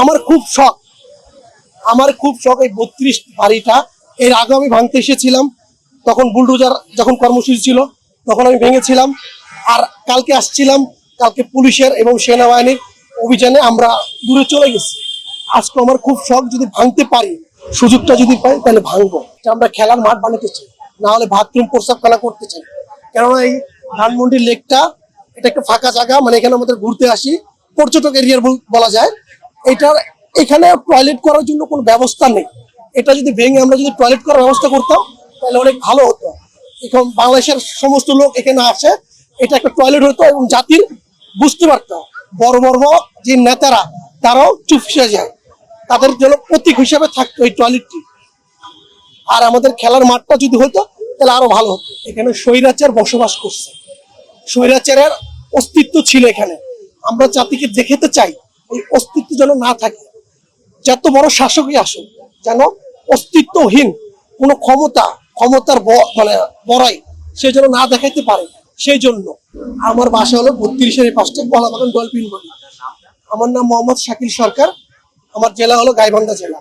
আমার খুব শখ এই 32 বাড়িটা। এর আগে আমি ভাঙতে এসেছিলাম, তখন বুলডোজার যখন কর্মসূচি ছিল তখন আমি ভেঙেছিলাম। আর কালকে আসছিলাম, কালকে পুলিশের এবং সেনাবাহিনীর অভিযানে আমরা দূরে চলে গেছি। আজকে আমার খুব শখ, যদি ভাঙতে পারি, সুযোগটা যদি পাই তাহলে ভাঙবো। আমরা খেলার মাঠ বানাতে চাই, না হলে বাথরুম প্রস্রাবখানা করতে চাই। কেননা এই ধানমন্ডি লেকটা এটা একটা ফাঁকা জায়গা, মানে এখানে আমাদের ঘুরতে আসি, পর্যটক এরিয়ার বলা যায়। এটার এখানে টয়লেট করার জন্য কোনো ব্যবস্থা নেই। এটা যদি ভেঙে আমরা যদি টয়লেট করার ব্যবস্থা করতাম তাহলে অনেক ভালো হতো। এখন বাংলাদেশের সমস্ত লোক এখানে আসে, এটা একটা টয়লেট হতো এবং জাতির বুঝতে পারতো। বড় বড় যে নেতারা তারাও চুপসে যায়, তাদের জন্য প্রতীক হিসাবে থাকতো এই টয়লেটটি। আর আমাদের খেলার মাঠটা যদি হতো তাহলে আরো ভালো হতো। এখানে স্বৈরাচার বসবাস করছে, স্বৈরাচারের অস্তিত্ব ছিল এখানে। আমরা জাতিকে দেখাতে চাই এই অস্তিত্ব যেন না থাকে। যত বড় শাসকই আসুক, যেন অস্তিত্বহীন কোনো ক্ষমতার মানে বড়াই সে যেন না দেখাইতে পারে। সেই জন্য আমার বাসা হলো 32-এর পাশে কলাবাগান ডলফিন গলি। আমার নাম মোহাম্মদ শাকিল সরকার। আমার জেলা হলো গাইবান্ধা জেলা।